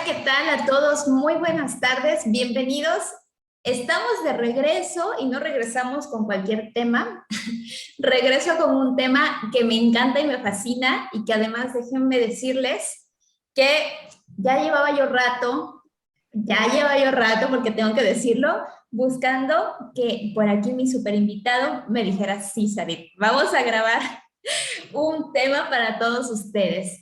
¿qué tal a todos? Muy buenas tardes, bienvenidos. Estamos de regreso y no regresamos con cualquier tema. Regreso con un tema que me encanta y me fascina y que además déjenme decirles que ya llevaba yo rato, porque tengo que decirlo, buscando que por aquí mi super invitado me dijera, sí, Sarit, vamos a grabar un tema para todos ustedes.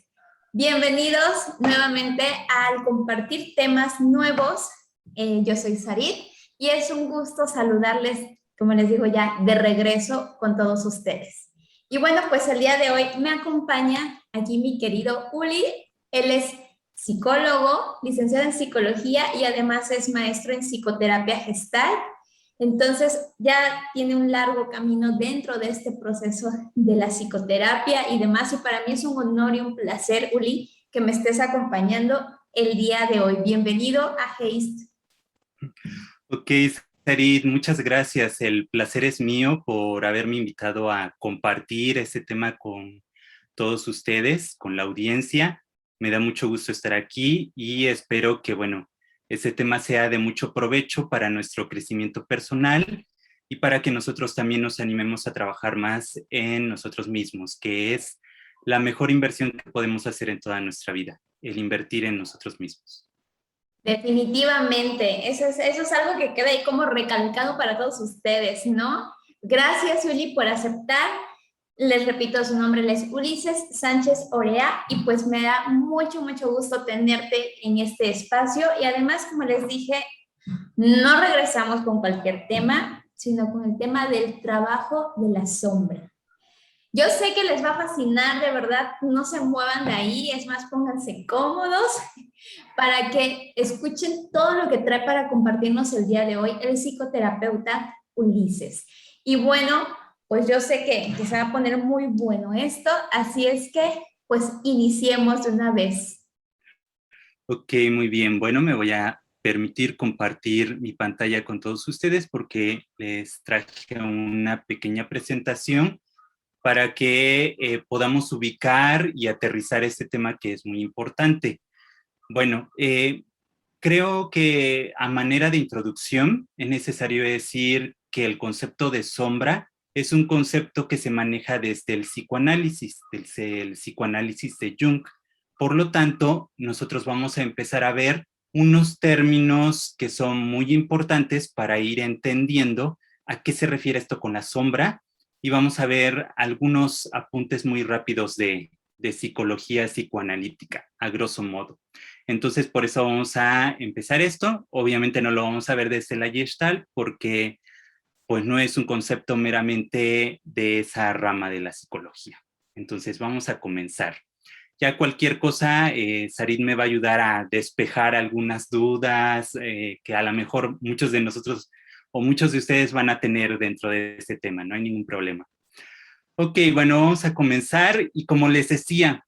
Bienvenidos nuevamente al compartir temas nuevos. Yo soy Sarit y es un gusto saludarles, como les digo ya, de regreso con todos ustedes. Y bueno, pues el día de hoy me acompaña aquí mi querido Uli. Él es psicólogo, licenciado en psicología y además es maestro en psicoterapia gestal. Entonces ya tiene un largo camino dentro de este proceso de la psicoterapia y demás. Y para mí es un honor y un placer, Uli, que me estés acompañando el día de hoy. Bienvenido a Heist. Ok, Sarit, muchas gracias. El placer es mío por haberme invitado a compartir este tema con todos ustedes, con la audiencia. Me da mucho gusto estar aquí y espero que, bueno, este tema sea de mucho provecho para nuestro crecimiento personal y para que nosotros también nos animemos a trabajar más en nosotros mismos, que es la mejor inversión que podemos hacer en toda nuestra vida, el invertir en nosotros mismos. Definitivamente, eso es algo que queda ahí como recalcado para todos ustedes, ¿no? Gracias, Uli, por aceptar. Les repito su nombre, él es Ulises Sánchez Orea y pues me da mucho, mucho gusto tenerte en este espacio y además, como les dije, no regresamos con cualquier tema, sino con el tema del trabajo de la sombra. Yo sé que les va a fascinar, de verdad, no se muevan de ahí, es más, pónganse cómodos para que escuchen todo lo que trae para compartirnos el día de hoy el psicoterapeuta Ulises. Y bueno, pues yo sé que se va a poner muy bueno esto, así es que pues iniciemos de una vez. Ok, muy bien. Bueno, me voy a permitir compartir mi pantalla con todos ustedes porque les traje una pequeña presentación para que podamos ubicar y aterrizar este tema que es muy importante. Bueno, creo que a manera de introducción es necesario decir que el concepto de sombra es un concepto que se maneja desde el psicoanálisis, desde el psicoanálisis de Jung. Por lo tanto, nosotros vamos a empezar a ver unos términos que son muy importantes para ir entendiendo a qué se refiere esto con la sombra y vamos a ver algunos apuntes muy rápidos de psicología psicoanalítica, a grosso modo. Entonces, por eso vamos a empezar esto. Obviamente no lo vamos a ver desde la Gestalt porque pues no es un concepto meramente de esa rama de la psicología. Entonces, vamos a comenzar. Ya cualquier cosa, Sarit me va a ayudar a despejar algunas dudas que a lo mejor muchos de nosotros o muchos de ustedes van a tener dentro de este tema, no hay ningún problema. Ok, bueno, vamos a comenzar y como les decía,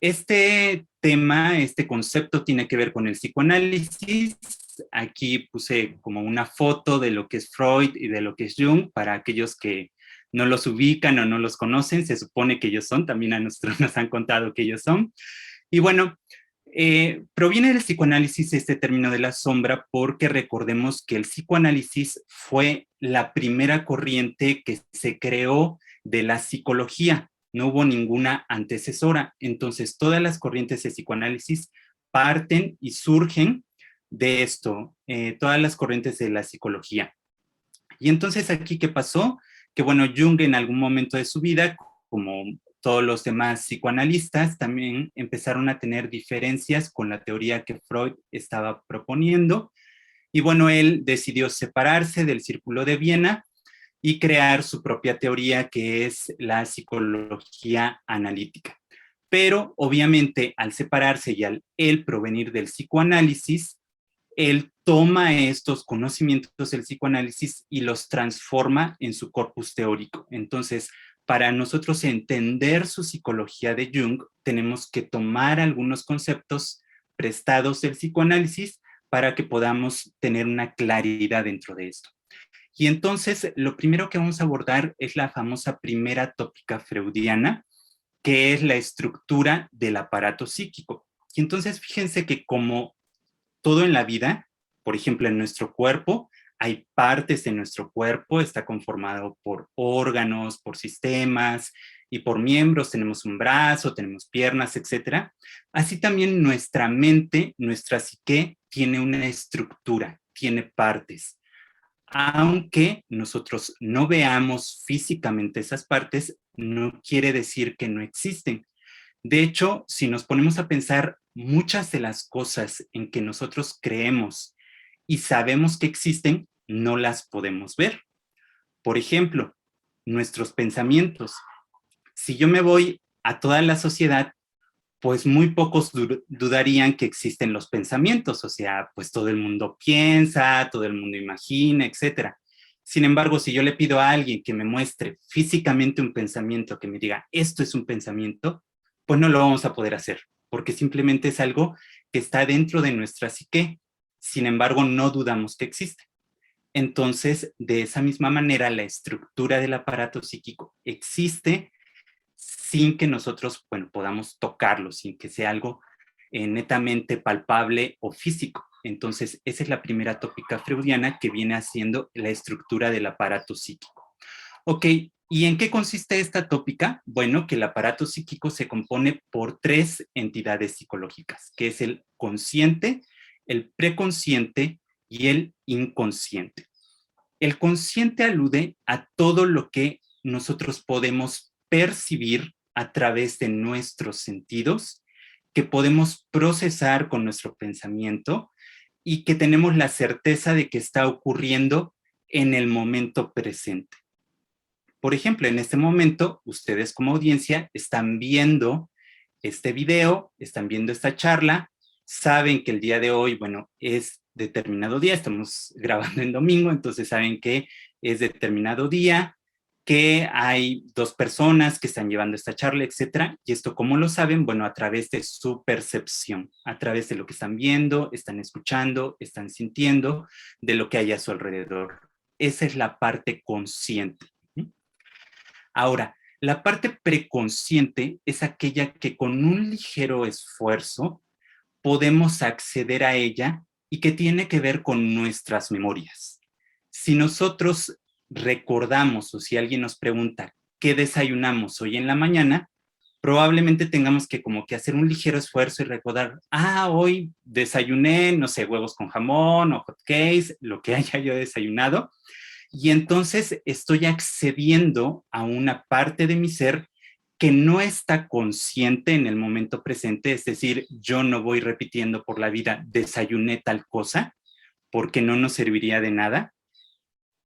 este tema, este concepto tiene que ver con el psicoanálisis. Aquí puse como una foto de lo que es Freud y de lo que es Jung para aquellos que no los ubican o no los conocen. Se supone que ellos son, también a nosotros nos han contado que ellos son. Y bueno, proviene del psicoanálisis este término de la sombra porque recordemos que el psicoanálisis fue la primera corriente que se creó de la psicología. No hubo ninguna antecesora. Entonces, todas las corrientes de psicoanálisis parten y surgen de esto, todas las corrientes de la psicología. Y entonces aquí, ¿qué pasó? Que bueno, Jung en algún momento de su vida, como todos los demás psicoanalistas, también empezaron a tener diferencias con la teoría que Freud estaba proponiendo. Y bueno, él decidió separarse del Círculo de Viena y crear su propia teoría, que es la psicología analítica. Pero obviamente al separarse y al él provenir del psicoanálisis, él toma estos conocimientos del psicoanálisis y los transforma en su corpus teórico. Entonces, para nosotros entender su psicología de Jung, tenemos que tomar algunos conceptos prestados del psicoanálisis para que podamos tener una claridad dentro de esto. Y entonces, lo primero que vamos a abordar es la famosa primera tópica freudiana, que es la estructura del aparato psíquico. Y entonces, fíjense que como todo en la vida, por ejemplo, en nuestro cuerpo, hay partes de nuestro cuerpo, está conformado por órganos, por sistemas y por miembros, tenemos un brazo, tenemos piernas, etcétera. Así también nuestra mente, nuestra psique, tiene una estructura, tiene partes. Aunque nosotros no veamos físicamente esas partes, no quiere decir que no existen. De hecho, si nos ponemos a pensar, muchas de las cosas en que nosotros creemos y sabemos que existen, no las podemos ver. Por ejemplo, nuestros pensamientos. Si yo me voy a toda la sociedad, pues muy pocos dudarían que existen los pensamientos, o sea, pues todo el mundo piensa, todo el mundo imagina, etcétera. Sin embargo, si yo le pido a alguien que me muestre físicamente un pensamiento, que me diga, esto es un pensamiento, pues no lo vamos a poder hacer, porque simplemente es algo que está dentro de nuestra psique. Sin embargo, no dudamos que existe. Entonces, de esa misma manera, la estructura del aparato psíquico existe sin que nosotros, bueno, podamos tocarlo, sin que sea algo netamente palpable o físico. Entonces, esa es la primera tópica freudiana que viene haciendo la estructura del aparato psíquico. Ok, ¿y en qué consiste esta tópica? Bueno, que el aparato psíquico se compone por tres entidades psicológicas, que es el consciente, el preconsciente y el inconsciente. El consciente alude a todo lo que nosotros podemos percibir a través de nuestros sentidos, que podemos procesar con nuestro pensamiento y que tenemos la certeza de que está ocurriendo en el momento presente. Por ejemplo, en este momento, ustedes como audiencia están viendo este video, están viendo esta charla, saben que el día de hoy, bueno, es determinado día, estamos grabando en domingo, entonces saben que es determinado día, que hay dos personas que están llevando esta charla, etcétera. Y esto, ¿cómo lo saben? Bueno, a través de su percepción, a través de lo que están viendo, están escuchando, están sintiendo, de lo que hay a su alrededor. Esa es la parte consciente. Ahora, la parte preconsciente es aquella que con un ligero esfuerzo podemos acceder a ella y que tiene que ver con nuestras memorias. Si nosotros recordamos o si alguien nos pregunta qué desayunamos hoy en la mañana, probablemente tengamos que como que hacer un ligero esfuerzo y recordar, hoy desayuné, no sé, huevos con jamón o hot cakes, lo que haya yo desayunado, y entonces estoy accediendo a una parte de mi ser que no está consciente en el momento presente, es decir, yo no voy repitiendo por la vida, desayuné tal cosa, porque no nos serviría de nada,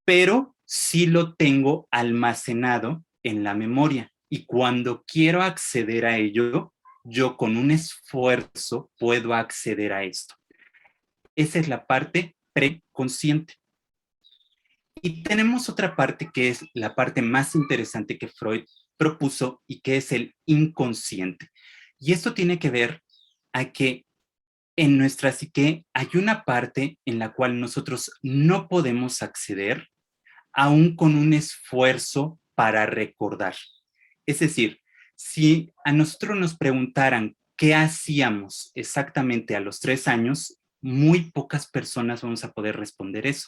pero sí lo tengo almacenado en la memoria. Y cuando quiero acceder a ello, yo con un esfuerzo puedo acceder a esto. Esa es la parte preconsciente. Y tenemos otra parte que es la parte más interesante que Freud propuso y que es el inconsciente. Y esto tiene que ver a que en nuestra psique hay una parte en la cual nosotros no podemos acceder aún con un esfuerzo para recordar. Es decir, si a nosotros nos preguntaran qué hacíamos exactamente a los 3 años, muy pocas personas vamos a poder responder eso.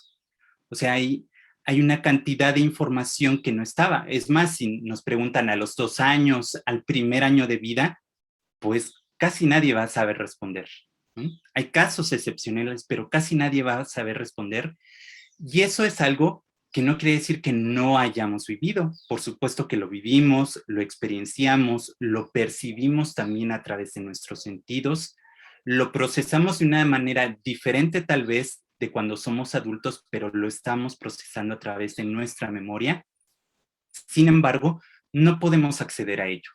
O sea, hay una cantidad de información que no estaba. Es más, si nos preguntan a los 2 años, al primer año de vida, pues casi nadie va a saber responder. Hay casos excepcionales, pero casi nadie va a saber responder. Y eso es algo que no quiere decir que no hayamos vivido. Por supuesto que lo vivimos, lo experienciamos, lo percibimos también a través de nuestros sentidos, lo procesamos de una manera diferente tal vez de cuando somos adultos, pero lo estamos procesando a través de nuestra memoria. Sin embargo, no podemos acceder a ello.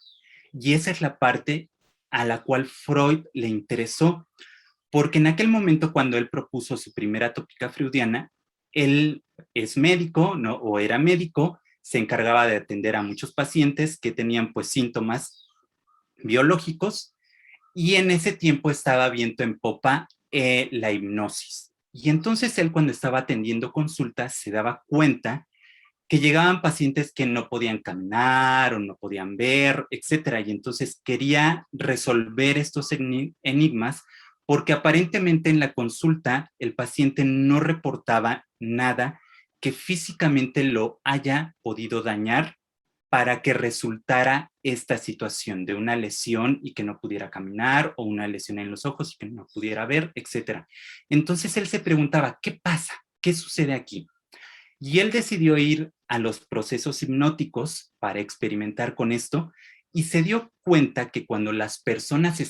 Y esa es la parte a la cual Freud le interesó, porque en aquel momento cuando él propuso su primera tópica freudiana, él es médico, ¿no? O era médico, se encargaba de atender a muchos pacientes que tenían pues síntomas biológicos y en ese tiempo estaba viento en popa la hipnosis. Y entonces él cuando estaba atendiendo consultas se daba cuenta que llegaban pacientes que no podían caminar o no podían ver, etcétera. Y entonces quería resolver estos enigmas porque aparentemente en la consulta el paciente no reportaba nada que físicamente lo haya podido dañar para que resultara esta situación de una lesión y que no pudiera caminar, o una lesión en los ojos y que no pudiera ver, etc. Entonces él se preguntaba, ¿qué pasa? ¿Qué sucede aquí? Y él decidió ir a los procesos hipnóticos para experimentar con esto, y se dio cuenta que cuando las personas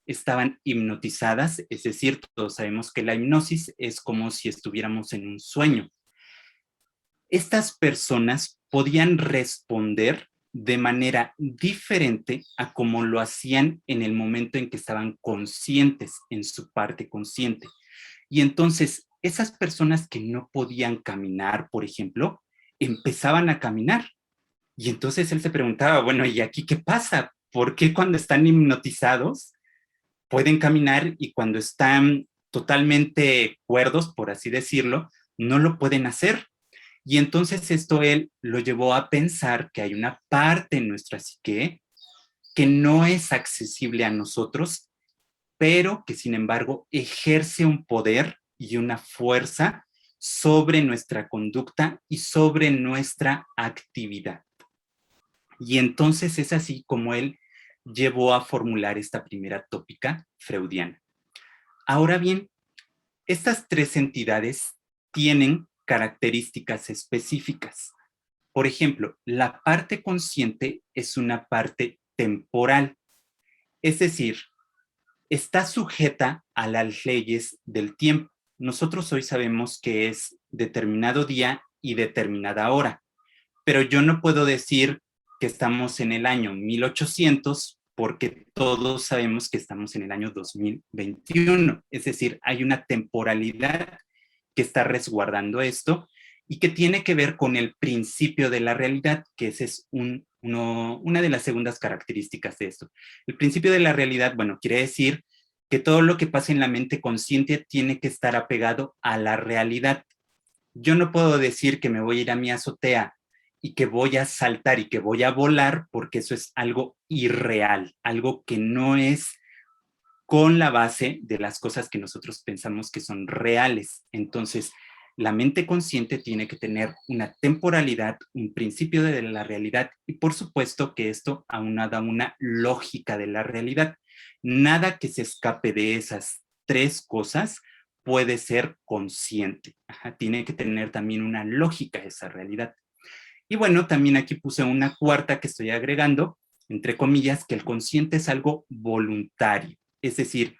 estaban hipnotizadas, es decir, todos sabemos que la hipnosis es como si estuviéramos en un sueño, estas personas podían responder de manera diferente a como lo hacían en el momento en que estaban conscientes, en su parte consciente. Y entonces, esas personas que no podían caminar, por ejemplo, empezaban a caminar. Y entonces él se preguntaba, bueno, ¿y aquí qué pasa? ¿Por qué cuando están hipnotizados pueden caminar y cuando están totalmente cuerdos, por así decirlo, no lo pueden hacer? Y entonces esto él lo llevó a pensar que hay una parte en nuestra psique que no es accesible a nosotros, pero que sin embargo ejerce un poder y una fuerza sobre nuestra conducta y sobre nuestra actividad. Y entonces es así como él llevó a formular esta primera tópica freudiana. Ahora bien, estas tres entidades tienen características específicas. Por ejemplo, la parte consciente es una parte temporal, es decir, está sujeta a las leyes del tiempo. Nosotros hoy sabemos que es determinado día y determinada hora, pero yo no puedo decir que estamos en el año 1800 porque todos sabemos que estamos en el año 2021. Es decir, hay una temporalidad que está resguardando esto y que tiene que ver con el principio de la realidad, que ese es una de las segundas características de esto. El principio de la realidad, bueno, quiere decir que todo lo que pasa en la mente consciente tiene que estar apegado a la realidad. Yo no puedo decir que me voy a ir a mi azotea y que voy a saltar y que voy a volar, porque eso es algo irreal, algo que no es con la base de las cosas que nosotros pensamos que son reales. Entonces, la mente consciente tiene que tener una temporalidad, un principio de la realidad y por supuesto que esto aunada una lógica de la realidad. Nada que se escape de esas tres cosas puede ser consciente. Tiene que tener también una lógica esa realidad. Y bueno, también aquí puse una cuarta que estoy agregando, entre comillas, que el consciente es algo voluntario. Es decir,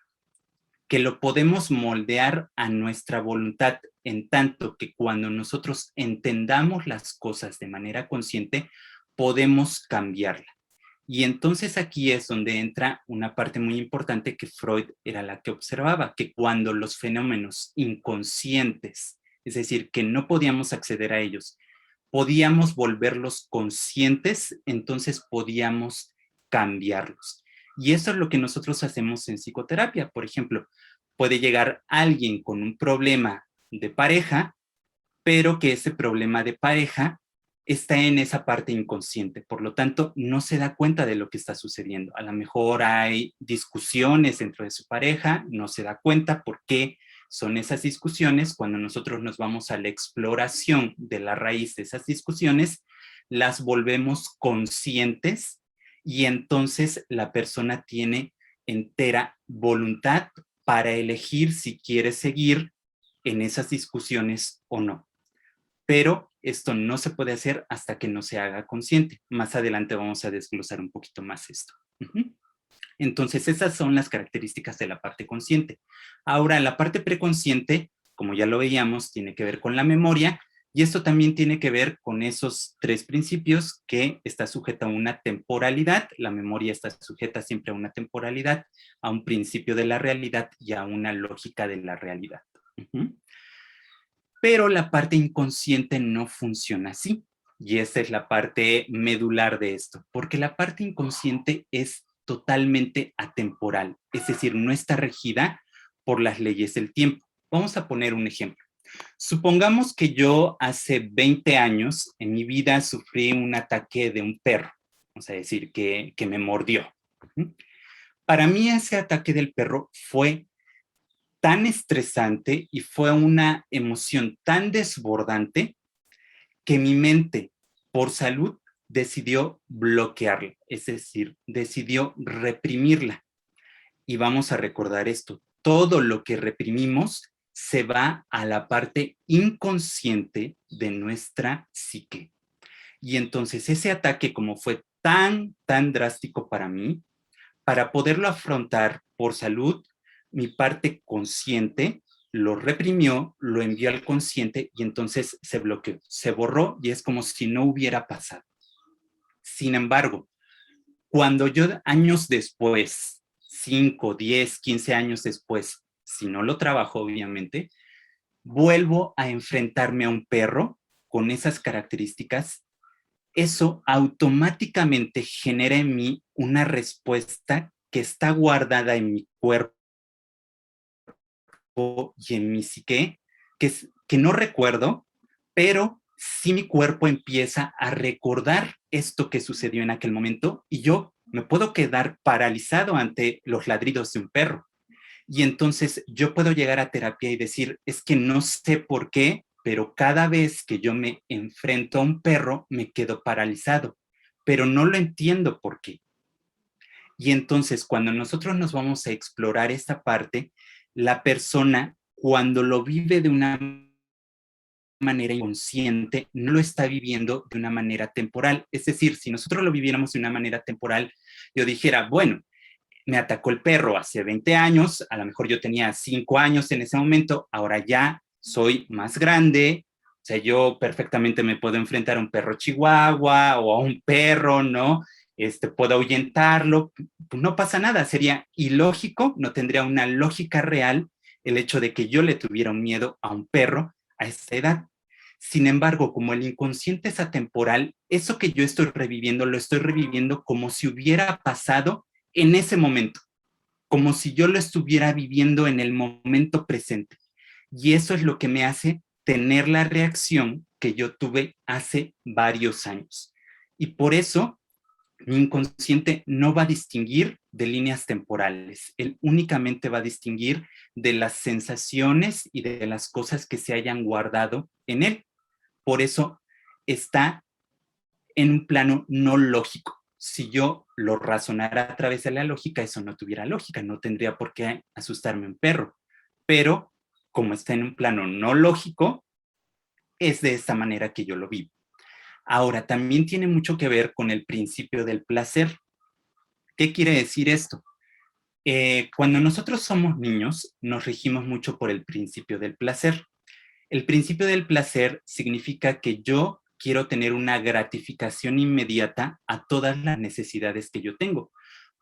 que lo podemos moldear a nuestra voluntad, en tanto que cuando nosotros entendamos las cosas de manera consciente, podemos cambiarla. Y entonces aquí es donde entra una parte muy importante que Freud era la que observaba, que cuando los fenómenos inconscientes, es decir, que no podíamos acceder a ellos, podíamos volverlos conscientes, entonces podíamos cambiarlos. Y eso es lo que nosotros hacemos en psicoterapia. Por ejemplo, puede llegar alguien con un problema de pareja, pero que ese problema de pareja está en esa parte inconsciente. Por lo tanto, no se da cuenta de lo que está sucediendo. A lo mejor hay discusiones dentro de su pareja, no se da cuenta por qué son esas discusiones. Cuando nosotros nos vamos a la exploración de la raíz de esas discusiones, las volvemos conscientes y entonces la persona tiene entera voluntad para elegir si quiere seguir en esas discusiones o no. Pero esto no se puede hacer hasta que no se haga consciente. Más adelante vamos a desglosar un poquito más esto. Entonces, esas son las características de la parte consciente. Ahora, la parte preconsciente, como ya lo veíamos, tiene que ver con la memoria, y esto también tiene que ver con esos tres principios, que está sujeta a una temporalidad. La memoria está sujeta siempre a una temporalidad, a un principio de la realidad y a una lógica de la realidad. Pero la parte inconsciente no funciona así, y esa es la parte medular de esto, porque la parte inconsciente es totalmente atemporal, es decir, no está regida por las leyes del tiempo. Vamos a poner un ejemplo. Supongamos que yo hace 20 años en mi vida sufrí un ataque de un perro, vamos a decir que me mordió. Para mí ese ataque del perro fue tan estresante y fue una emoción tan desbordante que mi mente, por salud, decidió bloquearla, es decir, decidió reprimirla. Y vamos a recordar esto, todo lo que reprimimos se va a la parte inconsciente de nuestra psique. Y entonces ese ataque, como fue tan drástico para mí, para poderlo afrontar por salud, mi parte consciente lo reprimió, lo envió al consciente y entonces se bloqueó, se borró y es como si no hubiera pasado. Sin embargo, cuando yo años después, 5, 10, 15 años después, si no lo trabajo obviamente, vuelvo a enfrentarme a un perro con esas características, eso automáticamente genera en mí una respuesta que está guardada en mi cuerpo y en mi psique, que no recuerdo, pero sí mi cuerpo empieza a recordar esto que sucedió en aquel momento y yo me puedo quedar paralizado ante los ladridos de un perro. Y entonces yo puedo llegar a terapia y decir, es que no sé por qué, pero cada vez que yo me enfrento a un perro me quedo paralizado, pero no lo entiendo por qué. Y entonces cuando nosotros nos vamos a explorar esta parte, la persona cuando lo vive de una manera inconsciente, no lo está viviendo de una manera temporal. Es decir, si nosotros lo viviéramos de una manera temporal, yo dijera, bueno, me atacó el perro hace 20 años, a lo mejor yo tenía 5 años en ese momento, ahora ya soy más grande, o sea, yo perfectamente me puedo enfrentar a un perro chihuahua o a un perro, ¿no? Puedo ahuyentarlo, pues no pasa nada, sería ilógico, no tendría una lógica real el hecho de que yo le tuviera un miedo a un perro a esa edad. Sin embargo, como el inconsciente es atemporal, eso que yo estoy reviviendo, lo estoy reviviendo como si hubiera pasado en ese momento, como si yo lo estuviera viviendo en el momento presente. Y eso es lo que me hace tener la reacción que yo tuve hace varios años. Y por eso mi inconsciente no va a distinguir de líneas temporales, él únicamente va a distinguir de las sensaciones y de las cosas que se hayan guardado en él. Por eso está en un plano no lógico. Si yo lo razonara a través de la lógica, eso no tuviera lógica, no tendría por qué asustarme un perro. Pero como está en un plano no lógico, es de esta manera que yo lo vivo. Ahora, también tiene mucho que ver con el principio del placer. ¿Qué quiere decir esto? Cuando nosotros somos niños, nos regimos mucho por el principio del placer. El principio del placer significa que yo quiero tener una gratificación inmediata a todas las necesidades que yo tengo.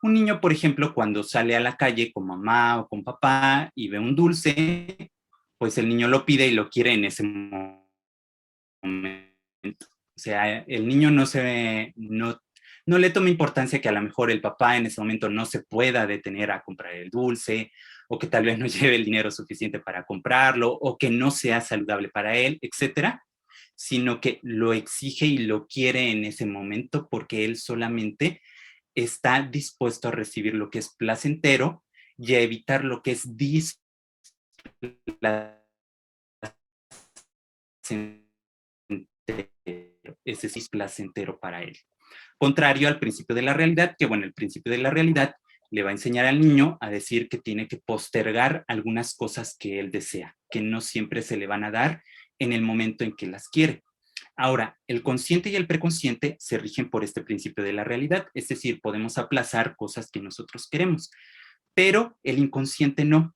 Un niño, por ejemplo, cuando sale a la calle con mamá o con papá y ve un dulce, pues el niño lo pide y lo quiere en ese momento. O sea, el niño no le toma importancia que a lo mejor el papá en ese momento no se pueda detener a comprar el dulce, o que tal vez no lleve el dinero suficiente para comprarlo, o que no sea saludable para él, etcétera, sino que lo exige y lo quiere en ese momento porque él solamente está dispuesto a recibir lo que es placentero y a evitar lo que es displacentero, ese es placentero para él. Contrario al principio de la realidad, que bueno, el principio de la realidad le va a enseñar al niño a decir que tiene que postergar algunas cosas que él desea, que no siempre se le van a dar en el momento en que las quiere. Ahora, el consciente y el preconsciente se rigen por este principio de la realidad, es decir, podemos aplazar cosas que nosotros queremos, pero el inconsciente no.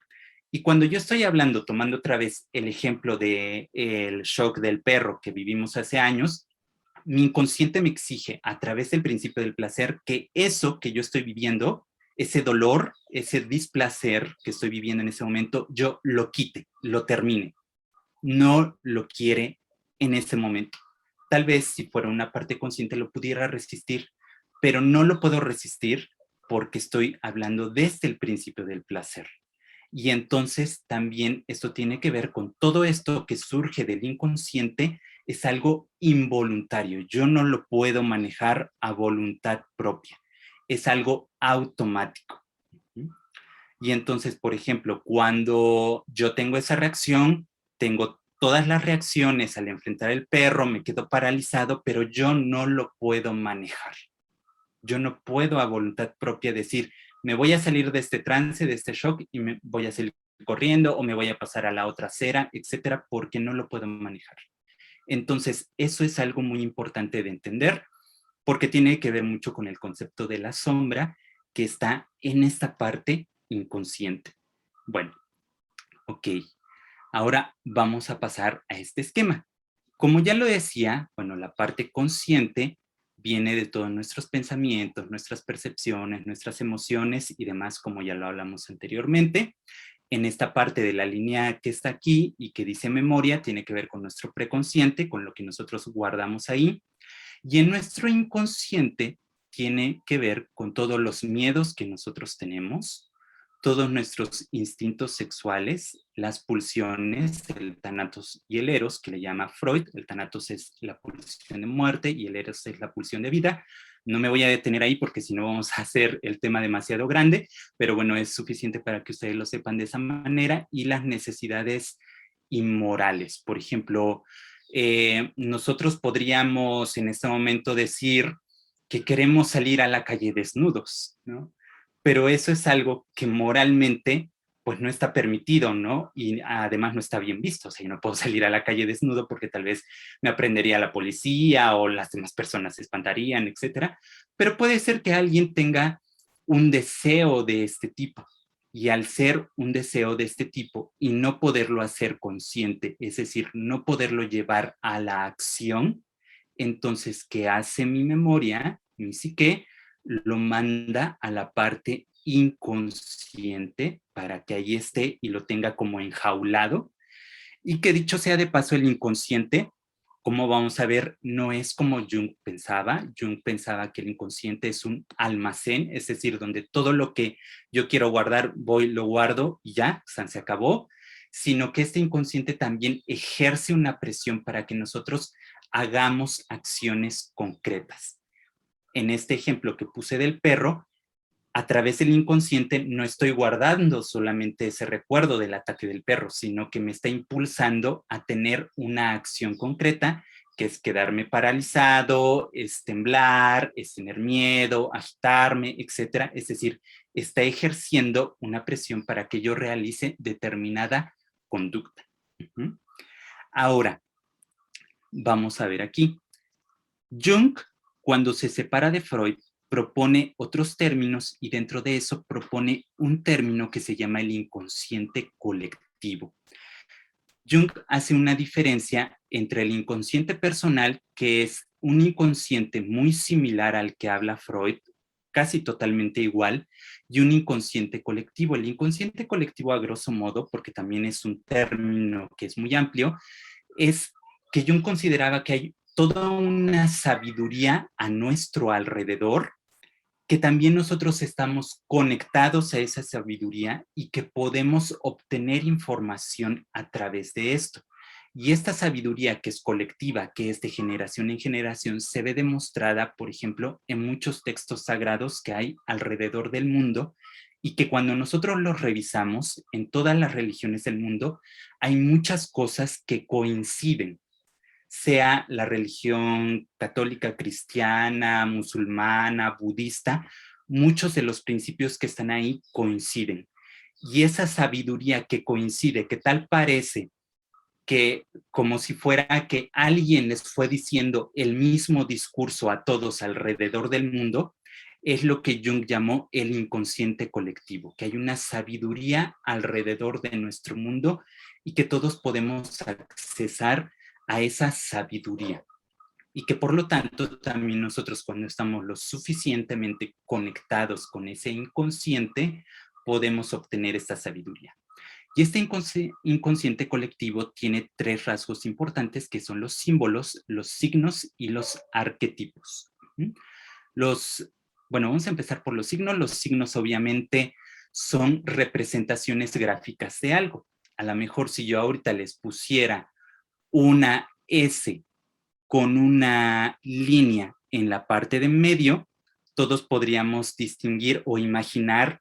Y cuando yo estoy hablando, tomando otra vez el ejemplo del shock del perro que vivimos hace años, mi inconsciente me exige a través del principio del placer que eso que yo estoy viviendo, ese dolor, ese displacer que estoy viviendo en ese momento, yo lo quite, lo termine. No lo quiere en ese momento. Tal vez si fuera una parte consciente lo pudiera resistir, pero no lo puedo resistir porque estoy hablando desde el principio del placer. Y entonces también esto tiene que ver con todo esto que surge del inconsciente, es algo involuntario. Yo no lo puedo manejar a voluntad propia. Es algo automático. Y entonces, por ejemplo, cuando yo tengo esa reacción, tengo todas las reacciones al enfrentar el perro, me quedo paralizado, pero yo no lo puedo manejar. Yo no puedo a voluntad propia decir, me voy a salir de este trance, de este shock y me voy a salir corriendo o me voy a pasar a la otra acera, etcétera, porque no lo puedo manejar. Entonces, eso es algo muy importante de entender porque tiene que ver mucho con el concepto de la sombra que está en esta parte inconsciente. Bueno, ok. Ahora vamos a pasar a este esquema. Como ya lo decía, bueno, la parte consciente viene de todos nuestros pensamientos, nuestras percepciones, nuestras emociones y demás, como ya lo hablamos anteriormente. En esta parte de la línea que está aquí y que dice memoria, tiene que ver con nuestro preconsciente, con lo que nosotros guardamos ahí. Y en nuestro inconsciente tiene que ver con todos los miedos que nosotros tenemos, todos nuestros instintos sexuales, las pulsiones, el thanatos y el eros, que le llama Freud. El thanatos es la pulsión de muerte y el eros es la pulsión de vida. No me voy a detener ahí porque si no vamos a hacer el tema demasiado grande, pero bueno, es suficiente para que ustedes lo sepan de esa manera. Y las necesidades inmorales, por ejemplo, nosotros podríamos en este momento decir que queremos salir a la calle desnudos, ¿no? Pero eso es algo que moralmente pues no está permitido, ¿no? Y además no está bien visto, o sea, yo no puedo salir a la calle desnudo porque tal vez me aprendería la policía o las demás personas se espantarían, etcétera. Pero puede ser que alguien tenga un deseo de este tipo, y al ser un deseo de este tipo y no poderlo hacer consciente, es decir, no poderlo llevar a la acción, entonces, ¿qué hace mi memoria, mi psique? Lo manda a la parte inconsciente para que ahí esté y lo tenga como enjaulado. Y que dicho sea de paso, el inconsciente, como vamos a ver, no es como Jung pensaba. Jung pensaba que el inconsciente es un almacén, es decir, donde todo lo que yo quiero guardar, voy, lo guardo y ya, se acabó, sino que este inconsciente también ejerce una presión para que nosotros hagamos acciones concretas. En este ejemplo que puse del perro, a través del inconsciente no estoy guardando solamente ese recuerdo del ataque del perro, sino que me está impulsando a tener una acción concreta, que es quedarme paralizado, es temblar, es tener miedo, agitarme, etcétera. Es decir, está ejerciendo una presión para que yo realice determinada conducta. Ahora, vamos a ver aquí. Jung, cuando se separa de Freud, propone otros términos y dentro de eso propone un término que se llama el inconsciente colectivo. Jung hace una diferencia entre el inconsciente personal, que es un inconsciente muy similar al que habla Freud, casi totalmente igual, y un inconsciente colectivo. El inconsciente colectivo, a grosso modo, porque también es un término que es muy amplio, es que Jung consideraba que hay toda una sabiduría a nuestro alrededor, que también nosotros estamos conectados a esa sabiduría y que podemos obtener información a través de esto. Y esta sabiduría que es colectiva, que es de generación en generación, se ve demostrada, por ejemplo, en muchos textos sagrados que hay alrededor del mundo y que cuando nosotros los revisamos en todas las religiones del mundo, hay muchas cosas que coinciden, sea la religión católica, cristiana, musulmana, budista, muchos de los principios que están ahí coinciden. Y esa sabiduría que coincide, que tal parece que como si fuera que alguien les fue diciendo el mismo discurso a todos alrededor del mundo, es lo que Jung llamó el inconsciente colectivo, que hay una sabiduría alrededor de nuestro mundo y que todos podemos accesar a esa sabiduría. Y que por lo tanto también nosotros cuando estamos lo suficientemente conectados con ese inconsciente, podemos obtener esta sabiduría. Y este inconsciente colectivo tiene tres rasgos importantes que son los símbolos, los signos y los arquetipos. Bueno, vamos a empezar por los signos. Los signos obviamente son representaciones gráficas de algo. A lo mejor si yo ahorita les pusiera una S con una línea en la parte de en medio, todos podríamos distinguir o imaginar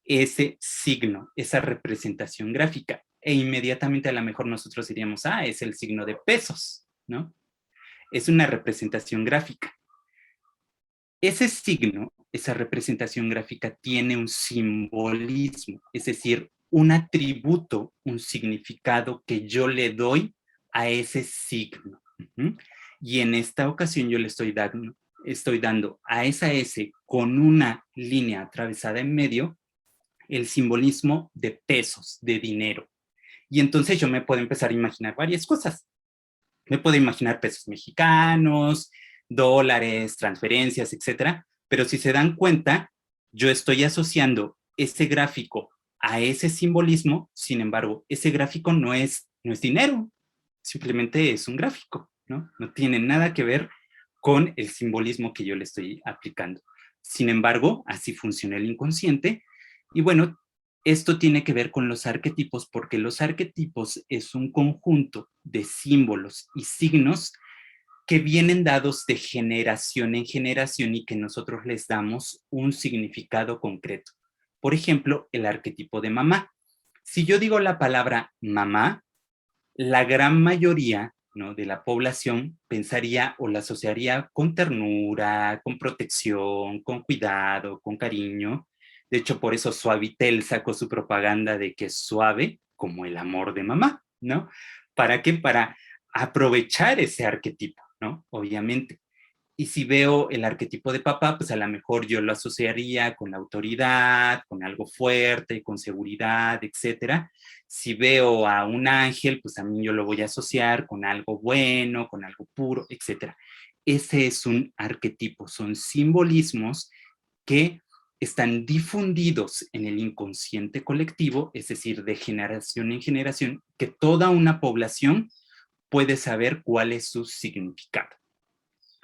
ese signo, esa representación gráfica. E inmediatamente a lo mejor nosotros diríamos, ah, es el signo de pesos, ¿no? Es una representación gráfica. Ese signo, esa representación gráfica tiene un simbolismo, es decir, un atributo, un significado que yo le doy a ese signo. Y en esta ocasión yo le estoy dando a esa S con una línea atravesada en medio el simbolismo de pesos, de dinero. Y entonces yo me puedo empezar a imaginar varias cosas. Me puedo imaginar pesos mexicanos, dólares, transferencias, etcétera. Pero si se dan cuenta, yo estoy asociando ese gráfico a ese simbolismo. Sin embargo, ese gráfico no es dinero, simplemente es un gráfico, ¿no? No tiene nada que ver con el simbolismo que yo le estoy aplicando. Sin embargo, así funciona el inconsciente. Y bueno, esto tiene que ver con los arquetipos, porque los arquetipos es un conjunto de símbolos y signos que vienen dados de generación en generación y que nosotros les damos un significado concreto. Por ejemplo, el arquetipo de mamá. Si yo digo la palabra mamá, la gran mayoría, ¿no?, de la población pensaría o la asociaría con ternura, con protección, con cuidado, con cariño. De hecho, por eso Suavitel sacó su propaganda de que es suave como el amor de mamá, ¿no? ¿Para qué? Para aprovechar ese arquetipo, ¿no? Obviamente. Y si veo el arquetipo de papá, pues a lo mejor yo lo asociaría con la autoridad, con algo fuerte, con seguridad, etcétera. Si veo a un ángel, pues a mí yo lo voy a asociar con algo bueno, con algo puro, etcétera. Ese es un arquetipo, son simbolismos que están difundidos en el inconsciente colectivo, es decir, de generación en generación, que toda una población puede saber cuál es su significado.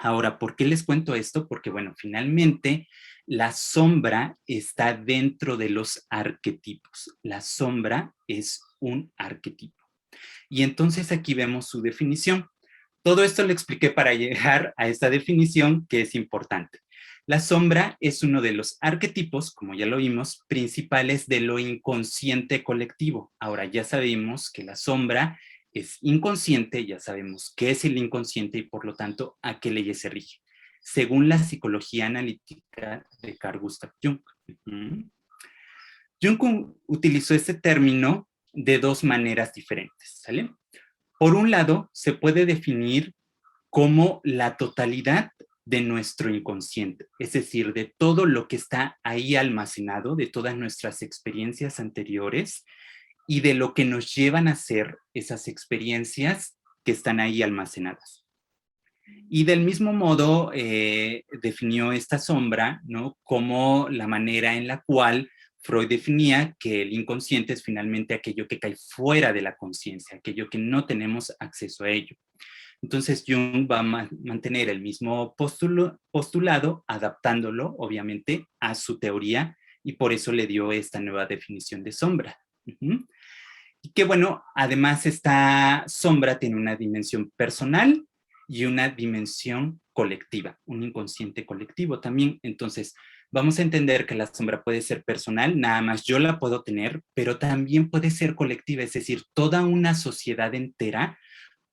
Ahora, ¿por qué les cuento esto? Porque, bueno, finalmente la sombra está dentro de los arquetipos. La sombra es un arquetipo. Y entonces aquí vemos su definición. Todo esto lo expliqué para llegar a esta definición que es importante. La sombra es uno de los arquetipos, como ya lo vimos, principales de lo inconsciente colectivo. Ahora ya sabemos que la sombra es inconsciente, ya sabemos qué es el inconsciente y por lo tanto a qué leyes se rige, según la psicología analítica de Carl Gustav Jung. Jung utilizó este término de dos maneras diferentes, ¿sale? Por un lado, se puede definir como la totalidad de nuestro inconsciente, es decir, de todo lo que está ahí almacenado, de todas nuestras experiencias anteriores y de lo que nos llevan a hacer esas experiencias que están ahí almacenadas. Y del mismo modo definió esta sombra, ¿no?, como la manera en la cual Freud definía que el inconsciente es finalmente aquello que cae fuera de la conciencia, aquello que no tenemos acceso a ello. Entonces Jung va a mantener el mismo postulado, adaptándolo obviamente a su teoría y por eso le dio esta nueva definición de sombra. Y que bueno, además esta sombra tiene una dimensión personal y una dimensión colectiva, un inconsciente colectivo también. Entonces, vamos a entender que la sombra puede ser personal, nada más yo la puedo tener, pero también puede ser colectiva, es decir, toda una sociedad entera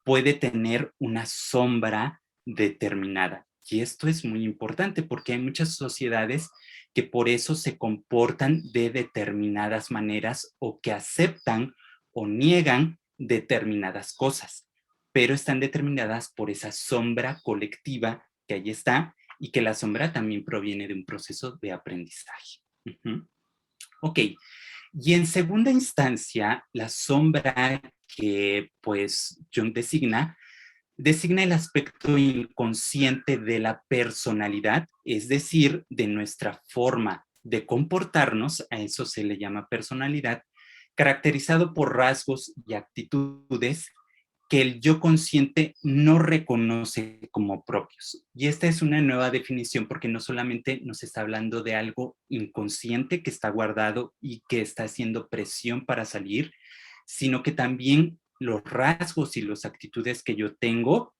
puede tener una sombra determinada. Y esto es muy importante porque hay muchas sociedades que por eso se comportan de determinadas maneras o que aceptan o niegan determinadas cosas, pero están determinadas por esa sombra colectiva que ahí está y que la sombra también proviene de un proceso de aprendizaje. Ok, y en segunda instancia, la sombra que pues Jung designa el aspecto inconsciente de la personalidad, es decir, de nuestra forma de comportarnos, a eso se le llama personalidad, caracterizado por rasgos y actitudes que el yo consciente no reconoce como propios. Y esta es una nueva definición porque no solamente nos está hablando de algo inconsciente que está guardado y que está haciendo presión para salir, sino que también los rasgos y las actitudes que yo tengo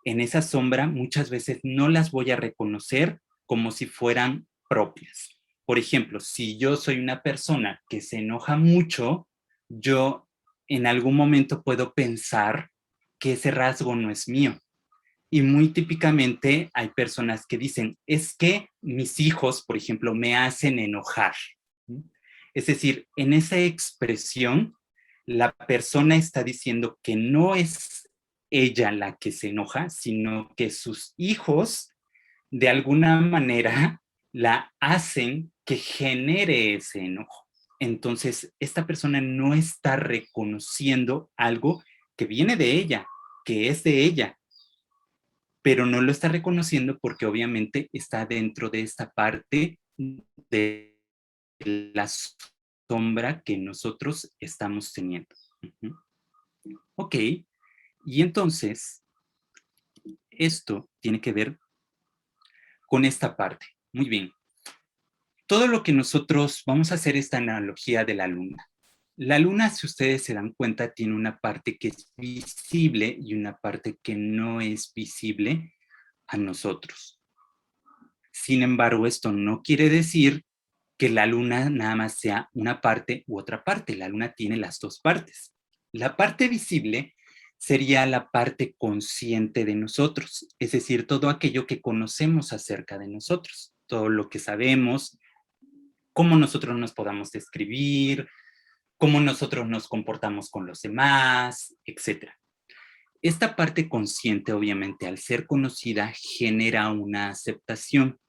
en esa sombra muchas veces no las voy a reconocer como si fueran propias. Por ejemplo, si yo soy una persona que se enoja mucho, yo en algún momento puedo pensar que ese rasgo no es mío. Y muy típicamente hay personas que dicen, es que mis hijos, por ejemplo, me hacen enojar. Es decir, en esa expresión, la persona está diciendo que no es ella la que se enoja, sino que sus hijos, de alguna manera, la hacen que genere ese enojo. Entonces, esta persona no está reconociendo algo que viene de ella, que es de ella, pero no lo está reconociendo porque obviamente está dentro de esta parte de la sombra que nosotros estamos teniendo. Uh-huh. Ok, y entonces esto tiene que ver con esta parte. Muy bien. Todo lo que nosotros vamos a hacer esta analogía de la luna. La luna, si ustedes se dan cuenta, tiene una parte que es visible y una parte que no es visible a nosotros. Sin embargo, esto no quiere decir que la luna nada más sea una parte u otra parte. La luna tiene las dos partes. La parte visible sería la parte consciente de nosotros, es decir, todo aquello que conocemos acerca de nosotros, todo lo que sabemos, cómo nosotros nos podamos describir, cómo nosotros nos comportamos con los demás, etcétera. Esta parte consciente, obviamente, al ser conocida, genera una aceptación.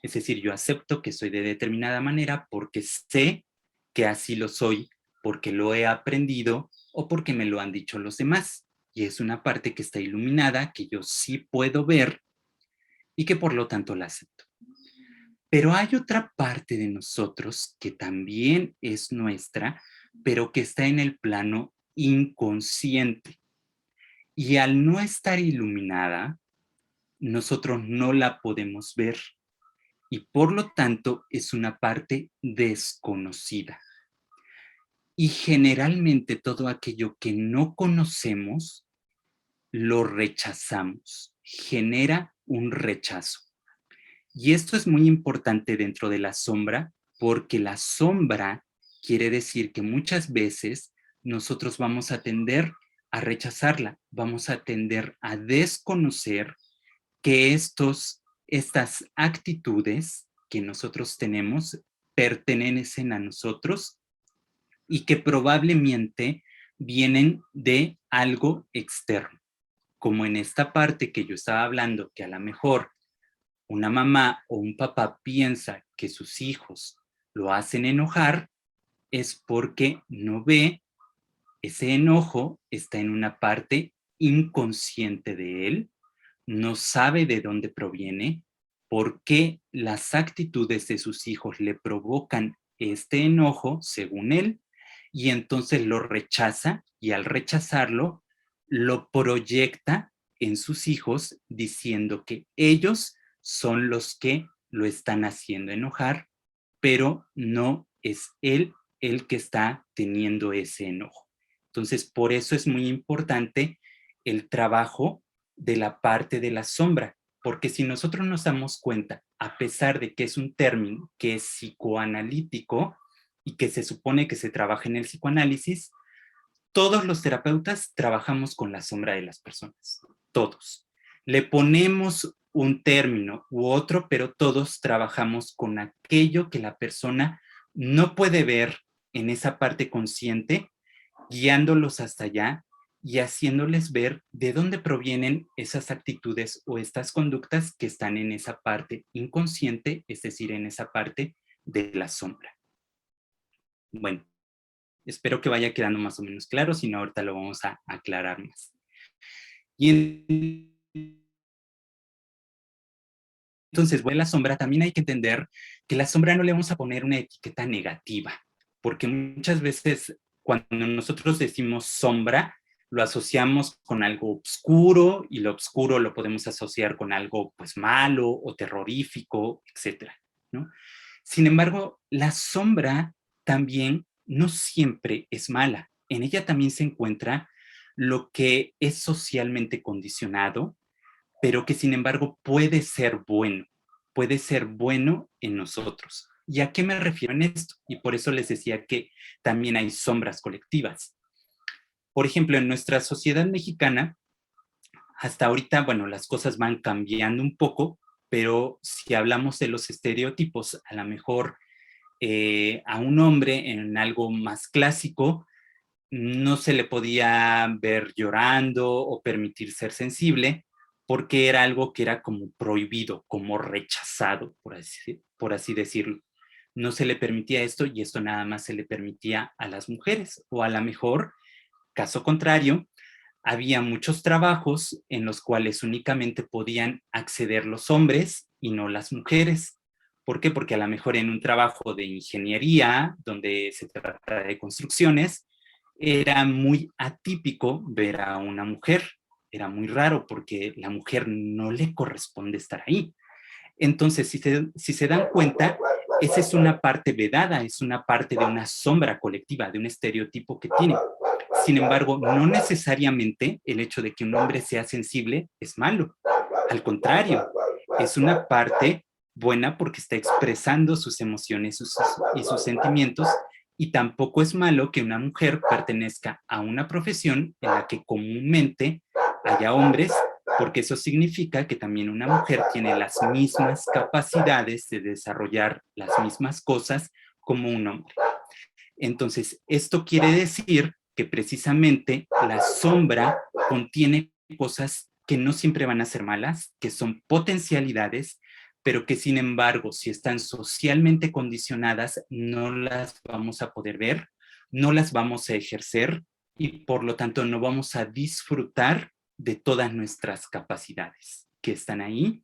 Es decir, yo acepto que soy de determinada manera porque sé que así lo soy, porque lo he aprendido o porque me lo han dicho los demás. Y es una parte que está iluminada, que yo sí puedo ver y que por lo tanto la acepto. Pero hay otra parte de nosotros que también es nuestra, pero que está en el plano inconsciente. Y al no estar iluminada, nosotros no la podemos ver. Y por lo tanto es una parte desconocida. Y generalmente todo aquello que no conocemos lo rechazamos, genera un rechazo. Y esto es muy importante dentro de la sombra, porque la sombra quiere decir que muchas veces nosotros vamos a tender a rechazarla, vamos a tender a desconocer que estas actitudes que nosotros tenemos pertenecen a nosotros y que probablemente vienen de algo externo, como en esta parte que yo estaba hablando, que a lo mejor una mamá o un papá piensa que sus hijos lo hacen enojar, es porque no ve ese enojo, está en una parte inconsciente de él, no sabe de dónde proviene, por qué las actitudes de sus hijos le provocan este enojo, según él, y entonces lo rechaza y al rechazarlo, lo proyecta en sus hijos diciendo que ellos son los que lo están haciendo enojar, pero no es él el que está teniendo ese enojo. Entonces, por eso es muy importante el trabajo de la parte de la sombra, porque si nosotros nos damos cuenta, a pesar de que es un término que es psicoanalítico y que se supone que se trabaja en el psicoanálisis, todos los terapeutas trabajamos con la sombra de las personas, todos. Le ponemos un término u otro, pero todos trabajamos con aquello que la persona no puede ver en esa parte consciente, guiándolos hasta allá y haciéndoles ver de dónde provienen esas actitudes o estas conductas que están en esa parte inconsciente, es decir, en esa parte de la sombra. Bueno, espero que vaya quedando más o menos claro, si no ahorita lo vamos a aclarar más. Y entonces, bueno, la sombra también hay que entender que la sombra no le vamos a poner una etiqueta negativa, porque muchas veces cuando nosotros decimos sombra, lo asociamos con algo oscuro y lo oscuro lo podemos asociar con algo pues malo o terrorífico, etcétera, ¿no? Sin embargo, la sombra también no siempre es mala. En ella también se encuentra lo que es socialmente condicionado, pero que sin embargo puede ser bueno en nosotros. ¿Y a qué me refiero en esto? Y por eso les decía que también hay sombras colectivas. Por ejemplo, en nuestra sociedad mexicana, hasta ahorita, bueno, las cosas van cambiando un poco, pero si hablamos de los estereotipos, a lo mejor a un hombre en algo más clásico, no se le podía ver llorando o permitir ser sensible, porque era algo que era como prohibido, como rechazado, por así decirlo. No se le permitía esto y esto nada más se le permitía a las mujeres, o a lo mejor, caso contrario, había muchos trabajos en los cuales únicamente podían acceder los hombres y no las mujeres. ¿Por qué? Porque a lo mejor en un trabajo de ingeniería, donde se trata de construcciones, era muy atípico ver a una mujer. Era muy raro porque la mujer no le corresponde estar ahí. Entonces, si se dan cuenta, esa es una parte vedada, es una parte de una sombra colectiva, de un estereotipo que tiene. Sin embargo, no necesariamente el hecho de que un hombre sea sensible es malo. Al contrario, es una parte buena porque está expresando sus emociones y sus sentimientos, y tampoco es malo que una mujer pertenezca a una profesión en la que comúnmente haya hombres, porque eso significa que también una mujer tiene las mismas capacidades de desarrollar las mismas cosas como un hombre. Entonces, esto quiere decir que precisamente la sombra contiene cosas que no siempre van a ser malas, que son potencialidades, pero que sin embargo, si están socialmente condicionadas, no las vamos a poder ver, no las vamos a ejercer y por lo tanto no vamos a disfrutar de todas nuestras capacidades que están ahí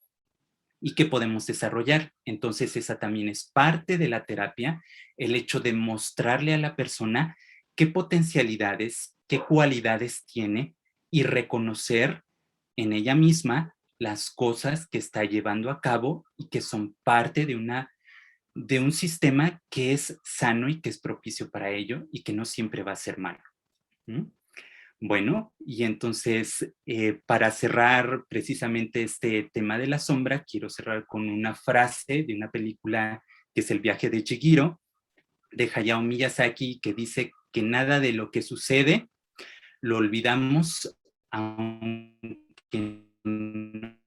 y que podemos desarrollar. Entonces esa también es parte de la terapia, el hecho de mostrarle a la persona qué potencialidades, qué cualidades tiene y reconocer en ella misma las cosas que está llevando a cabo y que son parte de un sistema que es sano y que es propicio para ello y que no siempre va a ser malo. ¿Mm? Bueno, y entonces para cerrar precisamente este tema de la sombra, quiero cerrar con una frase de una película que es El viaje de Chihiro, de Hayao Miyazaki, que dice que nada de lo que sucede lo olvidamos aunque no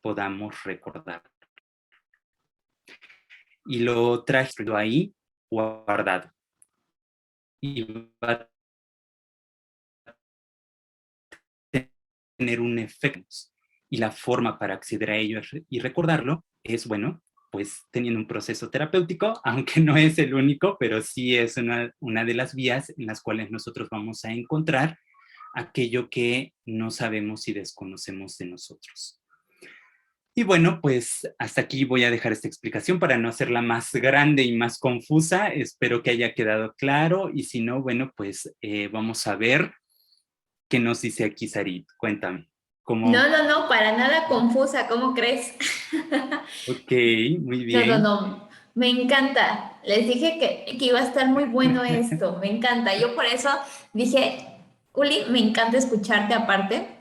podamos recordar. Y lo traje ahí guardado. Y va a tener un efecto. Y la forma para acceder a ello y recordarlo es, bueno, pues teniendo un proceso terapéutico, aunque no es el único, pero sí es una de las vías en las cuales nosotros vamos a encontrar aquello que no sabemos y desconocemos de nosotros. Y bueno, pues hasta aquí voy a dejar esta explicación para no hacerla más grande y más confusa. Espero que haya quedado claro y si no, bueno, pues vamos a ver qué nos dice aquí Sarit. Cuéntame. No, ¿Cómo? no, no, para nada confusa, ¿cómo crees? Ok, muy No, no, bien. no, me encanta. Les dije que iba a estar muy bueno esto, me encanta. Yo por eso dije, Uli, me encanta escucharte aparte.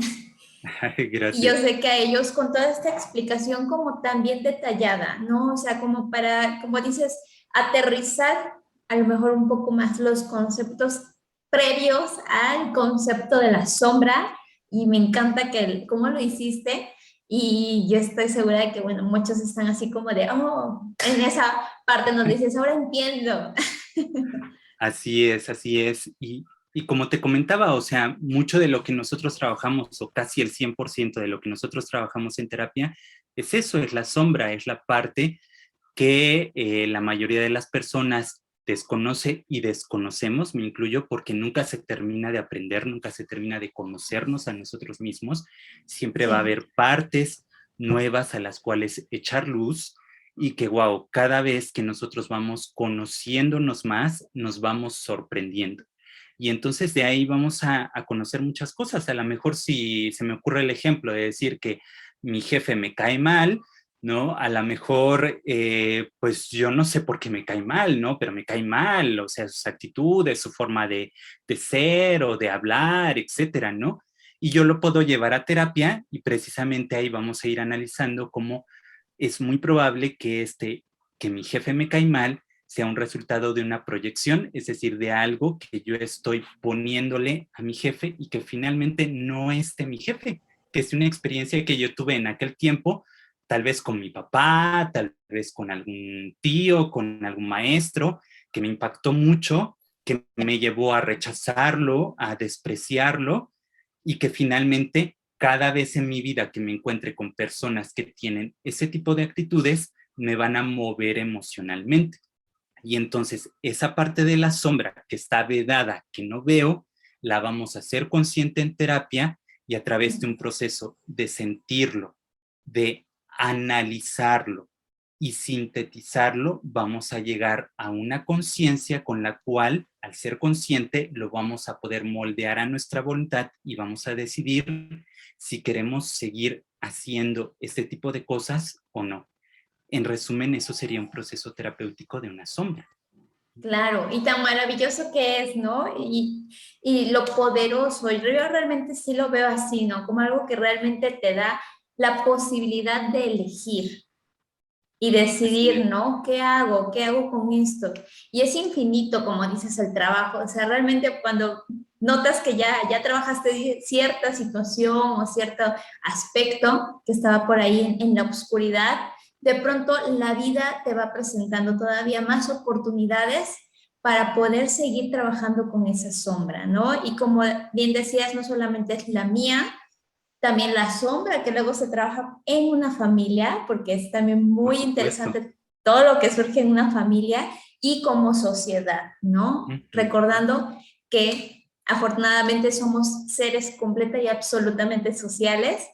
Y yo Gracias. sé que a ellos con toda esta explicación como tan bien detallada, ¿no? O sea, como para, como dices, aterrizar a lo mejor un poco más los conceptos previos al concepto de la sombra. Y me encanta que cómo lo hiciste. Y yo estoy segura de que, bueno, muchos están así como de, oh, en esa parte donde dices, ahora entiendo. Así es, así es. Y como te comentaba, o sea, mucho de lo que nosotros trabajamos, o casi el 100% de lo que nosotros trabajamos en terapia, es eso, es la sombra, es la parte que la mayoría de las personas desconoce y desconocemos, me incluyo, porque nunca se termina de aprender, nunca se termina de conocernos a nosotros mismos. Siempre va a Sí. haber partes nuevas a las cuales echar luz y que, wow, cada vez que nosotros vamos conociéndonos más, nos vamos sorprendiendo. Y entonces de ahí vamos a conocer muchas cosas. A lo mejor si se me ocurre el ejemplo de decir que mi jefe me cae mal, ¿no? A lo mejor, pues yo no sé por qué me cae mal, ¿no? Pero me cae mal, o sea, sus actitudes, su forma de ser o de hablar, etcétera, ¿no? Y yo lo puedo llevar a terapia y precisamente ahí vamos a ir analizando cómo es muy probable que mi jefe me cae mal sea un resultado de una proyección, es decir, de algo que yo estoy poniéndole a mi jefe y que finalmente no es de mi jefe, que es una experiencia que yo tuve en aquel tiempo, tal vez con mi papá, tal vez con algún tío, con algún maestro, que me impactó mucho, que me llevó a rechazarlo, a despreciarlo, y que finalmente cada vez en mi vida que me encuentre con personas que tienen ese tipo de actitudes, me van a mover emocionalmente. Y entonces esa parte de la sombra que está vedada, que no veo, la vamos a hacer consciente en terapia y a través de un proceso de sentirlo, de analizarlo y sintetizarlo, vamos a llegar a una conciencia con la cual, al ser consciente, lo vamos a poder moldear a nuestra voluntad y vamos a decidir si queremos seguir haciendo este tipo de cosas o no. En resumen, eso sería un proceso terapéutico de una sombra. Claro, y tan maravilloso que es, ¿no? Y lo poderoso, yo realmente sí lo veo así, ¿no? Como algo que realmente te da la posibilidad de elegir y Así decidir, es. ¿no? ¿Qué hago? ¿Qué hago con esto? Y es infinito, como dices, el trabajo. O sea, realmente cuando notas que ya trabajaste cierta situación o cierto aspecto que estaba por ahí en la oscuridad, de pronto la vida te va presentando todavía más oportunidades para poder seguir trabajando con esa sombra, ¿no? Y como bien decías, no solamente es la mía, también la sombra que luego se trabaja en una familia, porque es también Por muy supuesto. interesante todo lo que surge en una familia y como sociedad, ¿no? Ujú. Recordando que afortunadamente somos seres completa y absolutamente sociales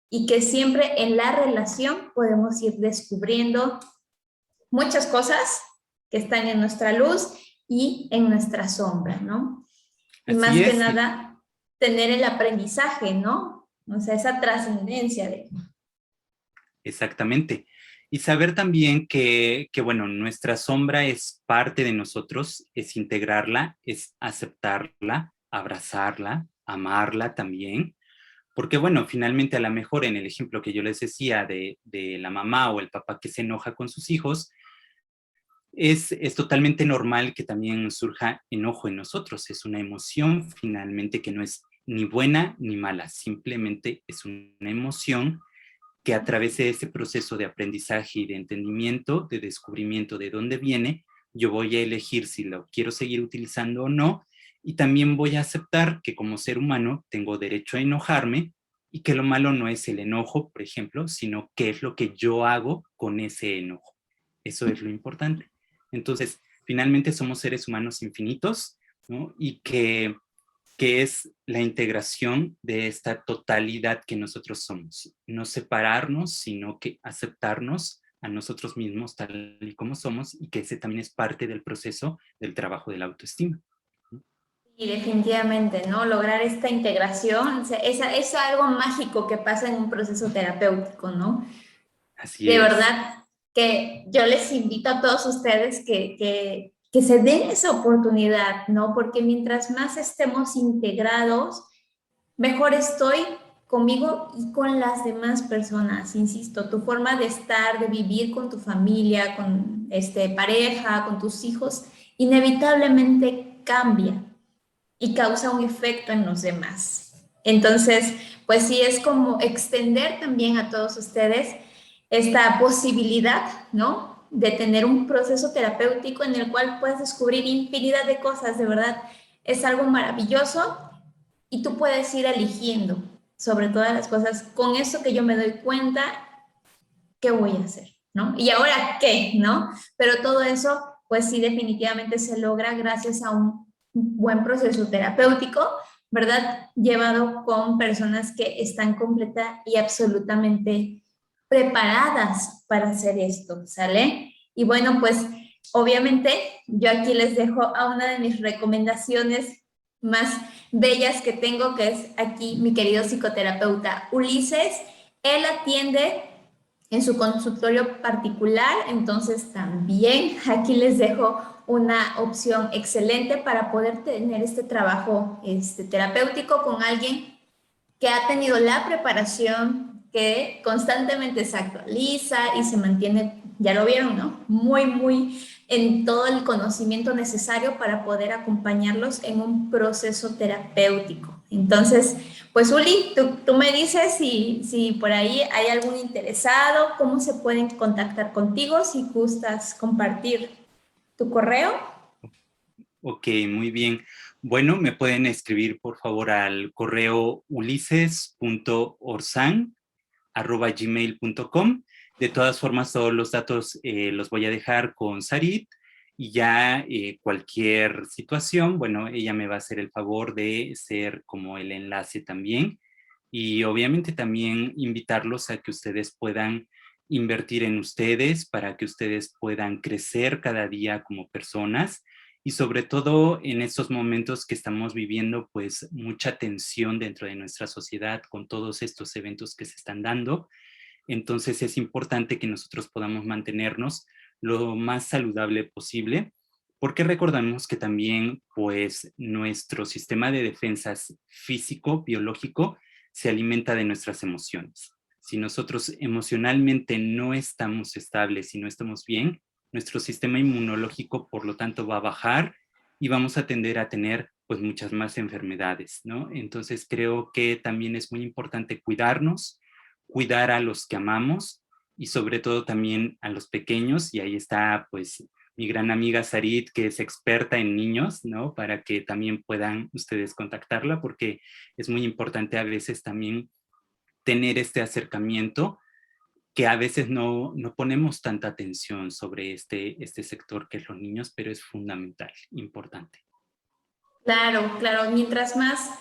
y que siempre en la relación podemos ir descubriendo muchas cosas que están en nuestra luz y en nuestra sombra, ¿no? Y Así más que es, nada, tener el aprendizaje, ¿no? O sea, esa trascendencia de... exactamente. Y saber también bueno, nuestra sombra es parte de nosotros, es integrarla, es aceptarla, abrazarla, amarla también. Porque bueno, finalmente a lo mejor en el ejemplo que yo les decía de la mamá o el papá que se enoja con sus hijos, es totalmente normal que también surja enojo en nosotros. Es una emoción finalmente que no es ni buena ni mala, simplemente es una emoción que a través de ese proceso de aprendizaje y de entendimiento, de descubrimiento de dónde viene, yo voy a elegir si lo quiero seguir utilizando o no, y también voy a aceptar que como ser humano tengo derecho a enojarme y que lo malo no es el enojo, por ejemplo, sino qué es lo que yo hago con ese enojo. Eso es lo importante. Entonces, finalmente somos seres humanos infinitos, ¿no? Y que es la integración de esta totalidad que nosotros somos. No separarnos, sino que aceptarnos a nosotros mismos tal y como somos y que ese también es parte del proceso del trabajo de la autoestima. Y definitivamente, ¿no? Lograr esta integración, o sea, es algo mágico que pasa en un proceso terapéutico, ¿no? Así De es. verdad que yo les invito a todos ustedes que se den esa oportunidad, ¿no? Porque mientras más estemos integrados, mejor estoy conmigo y con las demás personas. Insisto, tu forma de estar, de vivir con tu familia, con pareja, con tus hijos, inevitablemente cambia y causa un efecto en los demás. Entonces, pues sí, es como extender también a todos ustedes esta posibilidad, ¿no? De tener un proceso terapéutico en el cual puedes descubrir infinidad de cosas, de verdad. Es algo maravilloso y tú puedes ir eligiendo sobre todas las cosas. Con eso que yo me doy cuenta, ¿qué voy a hacer? ¿No? Y ahora, ¿qué? ¿No? Pero todo eso, pues sí, definitivamente se logra gracias a un buen proceso terapéutico, ¿verdad? Llevado con personas que están completa y absolutamente preparadas para hacer esto, ¿sale? Y bueno, pues obviamente yo aquí les dejo a una de mis recomendaciones más bellas que tengo, que es aquí mi querido psicoterapeuta Ulises. Él atiende en su consultorio particular, entonces también aquí les dejo una opción excelente para poder tener este trabajo terapéutico con alguien que ha tenido la preparación, que constantemente se actualiza y se mantiene, ya lo vieron, ¿no? Muy en todo el conocimiento necesario para poder acompañarlos en un proceso terapéutico. Entonces, pues Uli, tú me dices si por ahí hay algún interesado, cómo se pueden contactar contigo, si gustas compartir tu correo. Ok, muy bien. Bueno, me pueden escribir por favor al correo ulises.orsan@gmail.com. De todas formas, todos los datos los voy a dejar con Sarit y ya cualquier situación, bueno, ella me va a hacer el favor de ser como el enlace también y obviamente también invitarlos a que ustedes puedan invertir en ustedes para que ustedes puedan crecer cada día como personas y sobre todo en estos momentos que estamos viviendo pues mucha tensión dentro de nuestra sociedad con todos estos eventos que se están dando. Entonces es importante que nosotros podamos mantenernos lo más saludable posible, porque recordamos que también pues nuestro sistema de defensas físico, biológico, se alimenta de nuestras emociones. Si nosotros emocionalmente no estamos estables y no estamos bien, nuestro sistema inmunológico por lo tanto va a bajar y vamos a tender a tener pues muchas más enfermedades, ¿no? Entonces creo que también es muy importante cuidarnos, cuidar a los que amamos y sobre todo también a los pequeños, y ahí está pues mi gran amiga Sarit, que es experta en niños, ¿no? Para que también puedan ustedes contactarla, porque es muy importante a veces también tener este acercamiento, que a veces no ponemos tanta atención sobre este sector que es los niños, pero es fundamental, importante. Claro, mientras más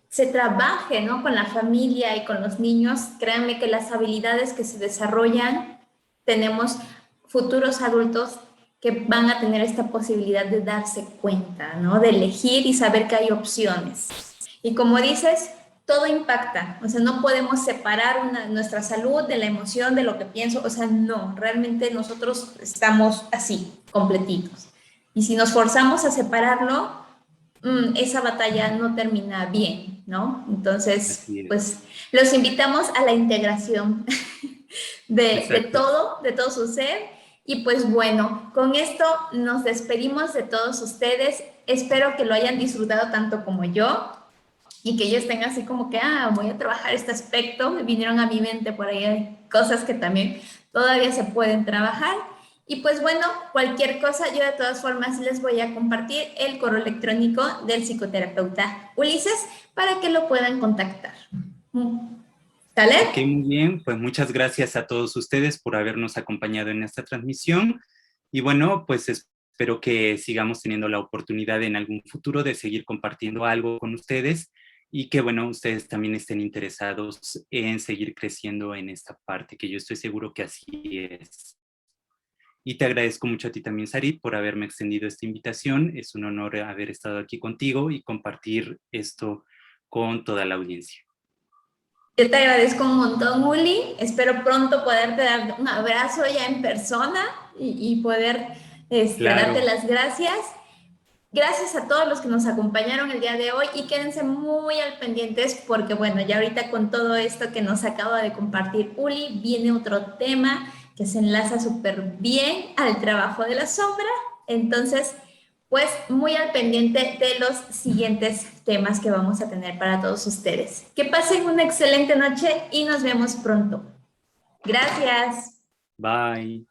se trabaje, ¿no? Con la familia y con los niños, créanme que las habilidades que se desarrollan, tenemos futuros adultos que van a tener esta posibilidad de darse cuenta, ¿no? De elegir y saber que hay opciones. Y como dices, todo impacta, o sea, no podemos separar nuestra salud de la emoción, de lo que pienso, o sea, no, realmente nosotros estamos así, completitos. Y si nos forzamos a separarlo, esa batalla no termina bien, ¿no? Entonces, Así es. pues los invitamos a la integración Exacto. de todo su ser. Y pues bueno, con esto nos despedimos de todos ustedes. Espero que lo hayan disfrutado tanto como yo y que ellos tengan así como que, voy a trabajar este aspecto. Me vinieron a mi mente por ahí hay cosas que también todavía se pueden trabajar. Y pues bueno, cualquier cosa, yo de todas formas les voy a compartir el correo electrónico del psicoterapeuta Ulises para que lo puedan contactar. Ok, ¿Sale? muy bien. Pues muchas gracias a todos ustedes por habernos acompañado en esta transmisión. Y bueno, pues espero que sigamos teniendo la oportunidad en algún futuro de seguir compartiendo algo con ustedes y que, bueno, ustedes también estén interesados en seguir creciendo en esta parte, que yo estoy seguro que así es. Y te agradezco mucho a ti también, Sarit, por haberme extendido esta invitación. Es un honor haber estado aquí contigo y compartir esto con toda la audiencia. Yo te agradezco un montón, Uli. Espero pronto poderte dar un abrazo ya en persona y poder darte Claro, las gracias. Gracias a todos los que nos acompañaron el día de hoy y quédense muy al pendientes porque bueno, ya ahorita con todo esto que nos acaba de compartir Uli, viene otro tema que se enlaza súper bien al trabajo de la sombra. Entonces, pues muy al pendiente de los siguientes temas que vamos a tener para todos ustedes. Que pasen una excelente noche y nos vemos pronto. Gracias. bye.